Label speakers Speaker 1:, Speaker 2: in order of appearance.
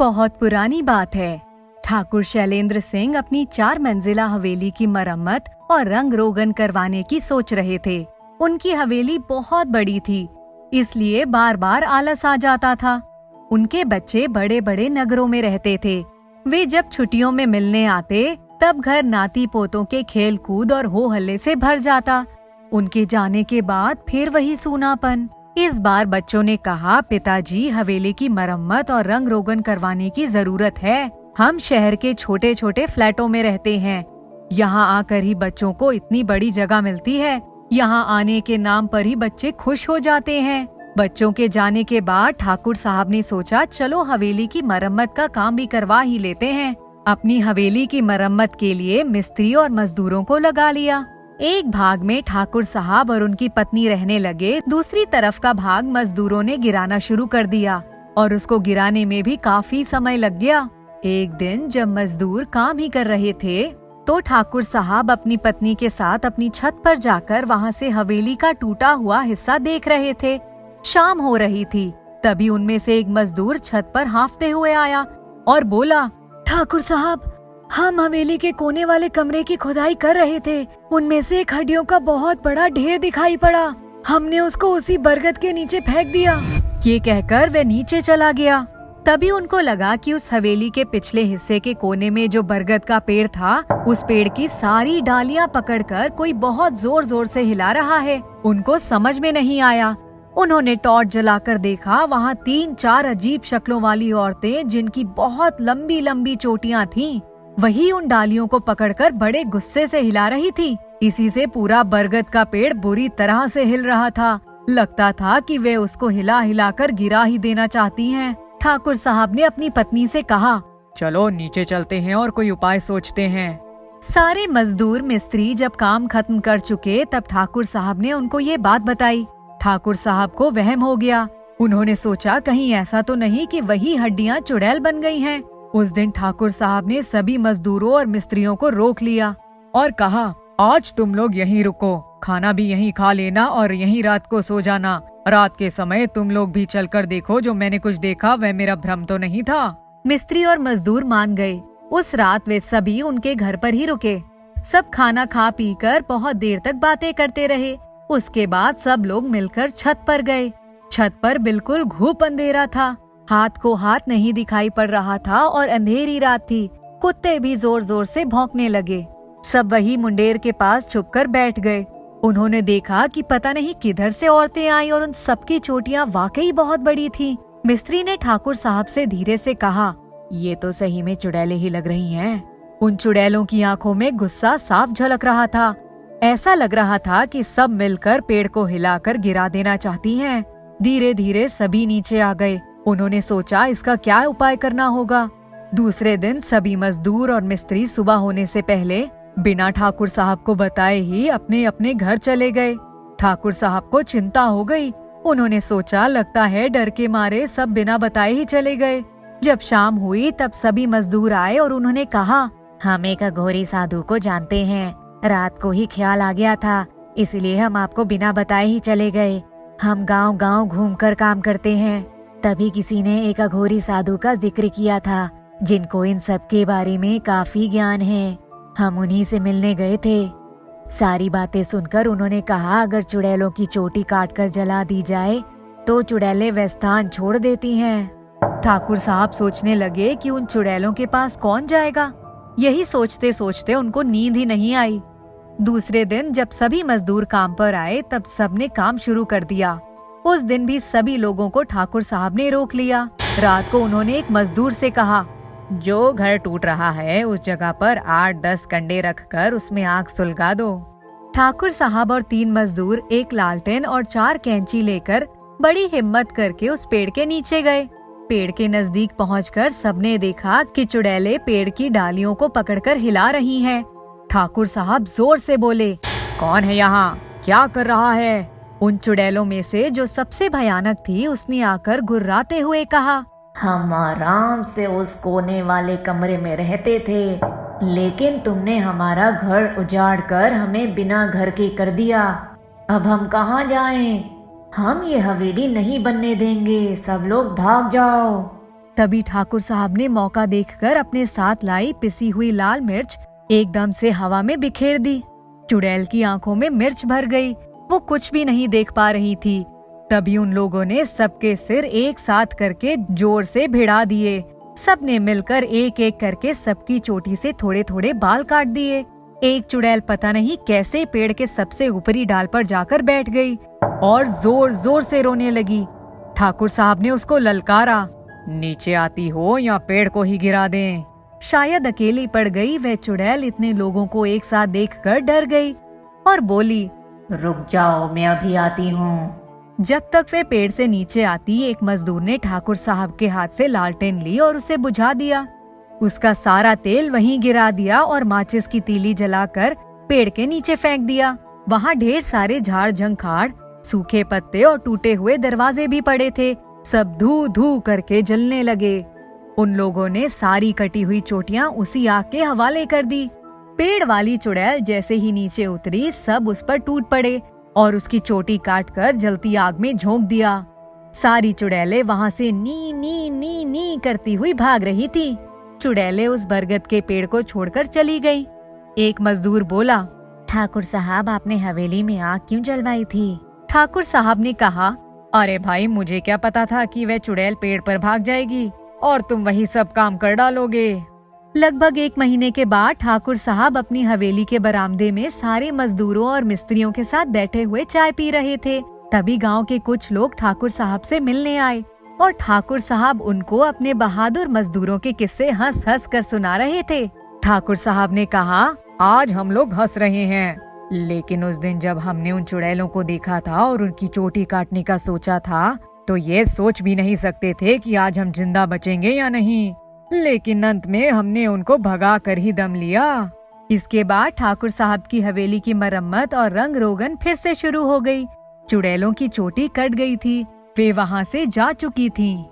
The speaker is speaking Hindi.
Speaker 1: बहुत पुरानी बात है। ठाकुर शैलेंद्र सिंह अपनी 4 मंजिला हवेली की मरम्मत और रंग रोगन करवाने की सोच रहे थे। उनकी हवेली बहुत बड़ी थी, इसलिए बार बार आलस आ जाता था। उनके बच्चे बड़े बड़े नगरों में रहते थे। वे जब छुट्टियों में मिलने आते तब घर नाती पोतों के खेल कूद और हो हल्ले से भर जाता। उनके जाने के बाद फिर वही सूनापन। इस बार बच्चों ने कहा, पिताजी, हवेली की मरम्मत और रंग रोगन करवाने की जरूरत है। हम शहर के छोटे छोटे फ्लैटों में रहते हैं। यहाँ आकर ही बच्चों को इतनी बड़ी जगह मिलती है। यहाँ आने के नाम पर ही बच्चे खुश हो जाते हैं। बच्चों के जाने के बाद ठाकुर साहब ने सोचा, चलो हवेली की मरम्मत का काम भी करवा ही लेते हैं। अपनी हवेली की मरम्मत के लिए मिस्त्री और मजदूरों को लगा लिया। एक भाग में ठाकुर साहब और उनकी पत्नी रहने लगे, दूसरी तरफ का भाग मजदूरों ने गिराना शुरू कर दिया और उसको गिराने में भी काफी समय लग गया। एक दिन जब मजदूर काम ही कर रहे थे तो ठाकुर साहब अपनी पत्नी के साथ अपनी छत पर जाकर वहाँ से हवेली का टूटा हुआ हिस्सा देख रहे थे। शाम हो रही थी, तभी उनमें से एक मजदूर छत पर हांफते हुए आया और बोला, ठाकुर साहब, हम हवेली के कोने वाले कमरे की खुदाई कर रहे थे। उनमें से एक हड्डियों का बहुत बड़ा ढेर दिखाई पड़ा। हमने उसको उसी बरगद के नीचे फेंक दिया। ये कहकर वह नीचे चला गया। तभी उनको लगा कि उस हवेली के पिछले हिस्से के कोने में जो बरगद का पेड़ था, उस पेड़ की सारी डालियां पकड़कर कोई बहुत जोर जोर से हिला रहा है। उनको समझ में नहीं आया। उन्होंने टॉर्च जलाकर देखा, वहाँ 3-4 अजीब शक्लों वाली औरतें, जिनकी बहुत लंबी लंबी चोटियां थीं, वही उन डालियों को पकड़कर बड़े गुस्से से हिला रही थी। इसी से पूरा बरगद का पेड़ बुरी तरह से हिल रहा था। लगता था कि वे उसको हिला हिलाकर गिरा ही देना चाहती हैं। ठाकुर साहब ने अपनी पत्नी से कहा,
Speaker 2: चलो नीचे चलते हैं और कोई उपाय सोचते हैं।
Speaker 1: सारे मजदूर मिस्त्री जब काम खत्म कर चुके तब ठाकुर साहब ने उनको ये बात बताई। ठाकुर साहब को वहम हो गया। उन्होंने सोचा, कहीं ऐसा तो नहीं कि वही हड्डियां चुड़ैल बन गई हैं। उस दिन ठाकुर साहब ने सभी मजदूरों और मिस्त्रियों को रोक लिया
Speaker 2: और कहा, आज तुम लोग यहीं रुको, खाना भी यहीं खा लेना और यहीं रात को सो जाना। रात के समय तुम लोग भी चलकर देखो, जो मैंने कुछ देखा वह मेरा भ्रम तो नहीं था।
Speaker 1: मिस्त्री और मजदूर मान गए। उस रात वे सभी उनके घर पर ही रुके। सब खाना खा पीकर बहुत देर तक बातें करते रहे। उसके बाद सब लोग मिलकर छत पर गए। छत पर बिल्कुल घुप अंधेरा था। हाथ को हाथ नहीं दिखाई पड़ रहा था और अंधेरी रात थी। कुत्ते भी जोर जोर से भौंकने लगे। सब वही मुंडेर के पास छुपकर बैठ गए। उन्होंने देखा कि पता नहीं किधर से औरतें आईं और उन सबकी चोटियां वाकई बहुत बड़ी थीं। मिस्त्री ने ठाकुर साहब से धीरे से कहा,
Speaker 2: ये तो सही में चुड़ैलें ही लग रही हैं।
Speaker 1: उन चुड़ैलों की आंखों में गुस्सा साफ झलक रहा था। ऐसा लग रहा था कि सब मिलकर पेड़ को हिलाकर गिरा देना चाहती हैं। धीरे धीरे सभी नीचे आ गए। उन्होंने सोचा, इसका क्या उपाय करना होगा। दूसरे दिन सभी मजदूर और मिस्त्री सुबह होने से पहले बिना ठाकुर साहब को बताए ही अपने अपने घर चले गए। ठाकुर साहब को चिंता हो गई। उन्होंने सोचा, लगता है डर के मारे सब बिना बताए ही चले गए। जब शाम हुई तब सभी मजदूर आए और उन्होंने कहा,
Speaker 3: हम एक अघोरी साधु को जानते हैं। रात को ही ख्याल आ गया था, इसलिए हम आपको बिना बताए ही चले गए। हम गांव गांव घूमकर काम करते हैं। तभी किसी ने एक अघोरी साधु का जिक्र किया था, जिनको इन सब के बारे में काफी ज्ञान है। हम उन्हीं से मिलने गए थे। सारी बातें सुनकर उन्होंने कहा, अगर चुड़ैलों की चोटी काटकर जला दी जाए तो चुड़ैलें वह स्थान छोड़ देती हैं।
Speaker 1: ठाकुर साहब सोचने लगे कि उन चुड़ैलों के पास कौन जाएगा। यही सोचते सोचते उनको नींद ही नहीं आई। दूसरे दिन जब सभी मजदूर काम पर आए तब सबने काम शुरू कर दिया। उस दिन भी सभी लोगों को ठाकुर साहब ने रोक लिया। रात को उन्होंने एक मजदूर से कहा,
Speaker 2: जो घर टूट रहा है उस जगह पर 8-10 कंडे रखकर उसमें आग सुलगा दो।
Speaker 1: ठाकुर साहब और 3 मजदूर एक लालटेन और 4 कैंची लेकर बड़ी हिम्मत करके उस पेड़ के नीचे गए। पेड़ के नजदीक पहुंचकर सबने देखा कि चुड़ैलें पेड़ की डालियों को पकड़कर हिला रही हैं। ठाकुर साहब जोर से बोले,
Speaker 2: कौन है यहाँ, क्या कर रहा है?
Speaker 1: उन चुड़ैलों में से जो सबसे भयानक थी उसने आकर गुर्राते हुए कहा,
Speaker 3: हम आराम से उस कोने वाले कमरे में रहते थे, लेकिन तुमने हमारा घर उजाड़ कर हमें बिना घर के कर दिया। अब हम कहाँ जाएं? हम ये हवेली नहीं बनने देंगे, सब लोग भाग जाओ।
Speaker 1: तभी ठाकुर साहब ने मौका देखकर अपने साथ लाई पिसी हुई लाल मिर्च एकदम से हवा में बिखेर दी। चुड़ैल की आंखों में मिर्च भर गई, वो कुछ भी नहीं देख पा रही थी। तभी उन लोगों ने सबके सिर एक साथ करके जोर से भिड़ा दिए। सबने मिलकर एक एक करके सबकी चोटी से थोड़े थोड़े बाल काट दिए। एक चुड़ैल पता नहीं कैसे पेड़ के सबसे ऊपरी डाल पर जाकर बैठ गई और जोर जोर से रोने लगी। ठाकुर साहब ने उसको ललकारा,
Speaker 2: नीचे आती हो या पेड़ को ही गिरा दें।
Speaker 1: शायद अकेली पड़ गई वह चुड़ैल इतने लोगों को एक साथ देखकर डर गई और बोली,
Speaker 3: रुक जाओ, मैं अभी आती हूँ।
Speaker 1: जब तक वे पेड़ से नीचे आती, एक मजदूर ने ठाकुर साहब के हाथ से लालटेन ली और उसे बुझा दिया। उसका सारा तेल वहीं गिरा दिया और माचिस की तीली जलाकर पेड़ के नीचे फेंक दिया। वहाँ ढेर सारे झाड़ झंखाड़, सूखे पत्ते और टूटे हुए दरवाजे भी पड़े थे। सब धू धू करके जलने लगे। उन लोगों ने सारी कटी हुई चोटियां उसी आग के हवाले कर दी। पेड़ वाली चुड़ैल जैसे ही नीचे उतरी, सब उस पर टूट पड़े और उसकी चोटी काटकर जलती आग में झोंक दिया। सारी चुड़ैलें वहाँ से नी नी नी नी करती हुई भाग रही थी। चुड़ैलें उस बरगद के पेड़ को छोड़कर चली गईं। एक मजदूर बोला,
Speaker 3: ठाकुर साहब, आपने हवेली में आग क्यों जलवाई थी?
Speaker 1: ठाकुर साहब ने कहा,
Speaker 2: अरे भाई, मुझे क्या पता था कि वह चुड़ैल पेड़ पर भाग जाएगी और तुम वही सब काम कर डालोगे।
Speaker 1: लगभग 1 महीने के बाद ठाकुर साहब अपनी हवेली के बरामदे में सारे मजदूरों और मिस्त्रियों के साथ बैठे हुए चाय पी रहे थे। तभी गांव के कुछ लोग ठाकुर साहब से मिलने आए और ठाकुर साहब उनको अपने बहादुर मजदूरों के किस्से हंस हंस कर सुना रहे थे। ठाकुर साहब ने कहा,
Speaker 2: आज हम लोग हंस रहे हैं, लेकिन उस दिन जब हमने उन चुड़ैलों को देखा था और उनकी चोटी काटने का सोचा था, तो ये सोच भी नहीं सकते थे कि आज हम जिंदा बचेंगे या नहीं। लेकिन अंत में हमने उनको भगा कर ही दम लिया।
Speaker 1: इसके बाद ठाकुर साहब की हवेली की मरम्मत और रंग रोगन फिर से शुरू हो गई। चुड़ैलों की चोटी कट गई थी, वे वहाँ से जा चुकी थीं।